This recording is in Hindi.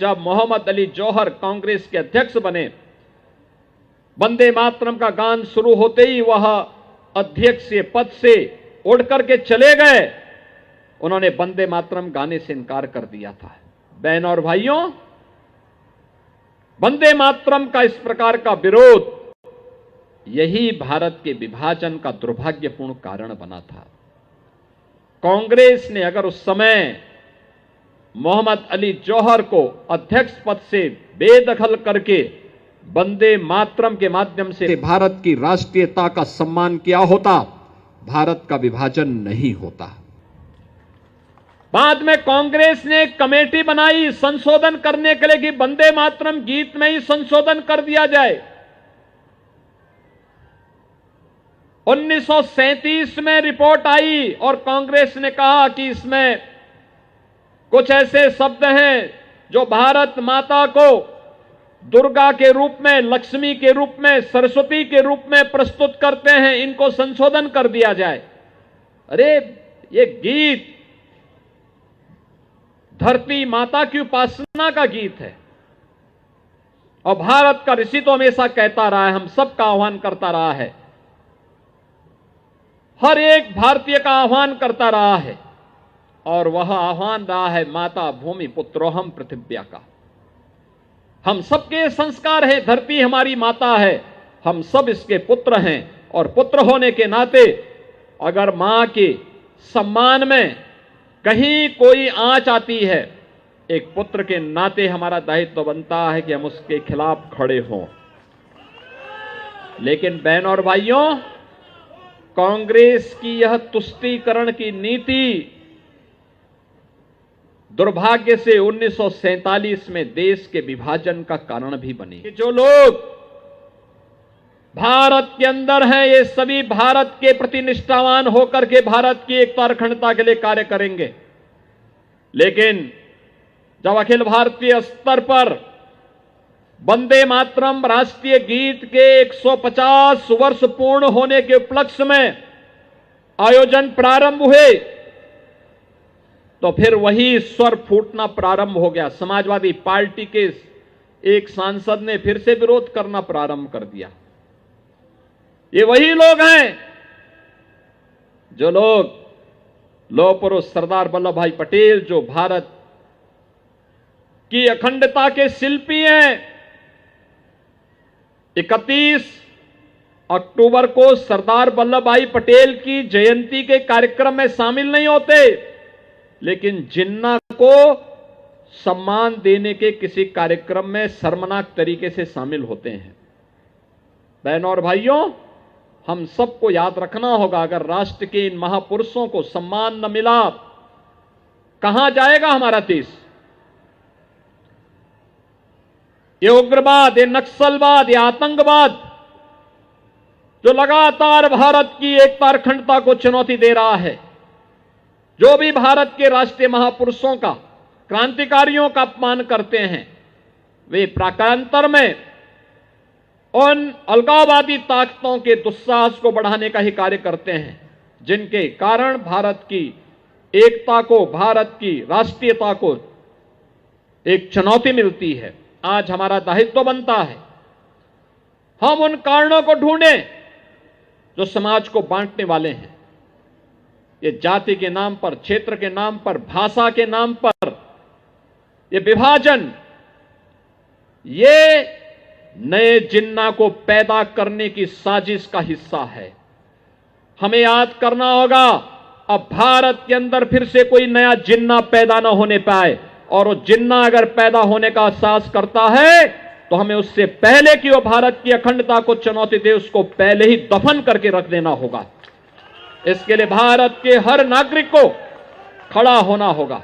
जब मोहम्मद अली जौहर कांग्रेस के अध्यक्ष बने, वंदे मातरम का गान शुरू होते ही वह अध्यक्ष के पद से उड़ करके चले गए। उन्होंने वंदे मातरम गाने से इनकार कर दिया था। बहनों और भाइयों, वंदे मातरम का इस प्रकार का विरोध यही भारत के विभाजन का दुर्भाग्यपूर्ण कारण बना था। कांग्रेस ने अगर उस समय मोहम्मद अली जौहर को अध्यक्ष पद से बेदखल करके वंदे मातरम के माध्यम से भारत की राष्ट्रीयता का सम्मान किया होता, भारत का विभाजन नहीं होता। बाद में कांग्रेस ने एक कमेटी बनाई संशोधन करने के लिए कि वंदे मातरम गीत में ही संशोधन कर दिया जाए। 1937 में रिपोर्ट आई और कांग्रेस ने कहा कि इसमें कुछ ऐसे शब्द हैं जो भारत माता को दुर्गा के रूप में, लक्ष्मी के रूप में, सरस्वती के रूप में प्रस्तुत करते हैं, इनको संशोधन कर दिया जाए। अरे ये गीत धरती माता की उपासना का गीत है और भारत का ऋषि तो हमेशा कहता रहा है, हम सबका आह्वान करता रहा है, हर एक भारतीय का आह्वान करता रहा है और वह आह्वान रहा है माता भूमि पुत्रोहम पृथिव्या का। हम सबके संस्कार है, धरती हमारी माता है, हम सब इसके पुत्र हैं और पुत्र होने के नाते अगर मां के सम्मान में कहीं कोई आंच आती है, एक पुत्र के नाते हमारा दायित्व बनता है कि हम उसके खिलाफ खड़े हों। लेकिन बहनों और भाइयों, कांग्रेस की यह तुष्टीकरण की नीति दुर्भाग्य से 1947 में देश के विभाजन का कारण भी बनी। जो लोग भारत के अंदर हैं, ये सभी भारत के प्रति निष्ठावान होकर के भारत की एकता और अखंडता के लिए कार्य करेंगे। लेकिन जब अखिल भारतीय स्तर पर वंदे मातरम राष्ट्रीय गीत के 150 वर्ष पूर्ण होने के उपलक्ष्य में आयोजन प्रारंभ हुए, तो फिर वही स्वर फूटना प्रारंभ हो गया। समाजवादी पार्टी के एक सांसद ने फिर से विरोध करना प्रारंभ कर दिया। ये वही लोग हैं जो लोग लौह पुरुष सरदार वल्लभ भाई पटेल, जो भारत की अखंडता के शिल्पी हैं, 31 अक्टूबर को सरदार वल्लभ भाई पटेल की जयंती के कार्यक्रम में शामिल नहीं होते, लेकिन जिन्ना को सम्मान देने के किसी कार्यक्रम में शर्मनाक तरीके से शामिल होते हैं। बहनों और भाइयों, हम सबको याद रखना होगा, अगर राष्ट्र के इन महापुरुषों को सम्मान न मिला, कहां जाएगा हमारा देश? ये उग्रवाद, ये नक्सलवाद, ये आतंकवाद जो लगातार भारत की एकता और अखंडता को चुनौती दे रहा है, जो भी भारत के राष्ट्रीय महापुरुषों का, क्रांतिकारियों का अपमान करते हैं, वे प्राकांतर में उन अलगाववादी ताकतों के दुस्साहस को बढ़ाने का ही कार्य करते हैं, जिनके कारण भारत की एकता को, भारत की राष्ट्रीयता को एक चुनौती मिलती है। आज हमारा दायित्व बनता है हम उन कारणों को ढूंढें जो समाज को बांटने वाले हैं। ये जाति के नाम पर, क्षेत्र के नाम पर, भाषा के नाम पर ये विभाजन, ये नए जिन्ना को पैदा करने की साजिश का हिस्सा है। हमें याद करना होगा, अब भारत के अंदर फिर से कोई नया जिन्ना पैदा ना होने पाए, और वो जिन्ना अगर पैदा होने का साहस करता है तो हमें उससे पहले कि वो भारत की अखंडता को चुनौती दे, उसको पहले ही दफन करके रख देना होगा। इसके लिए भारत के हर नागरिक को खड़ा होना होगा।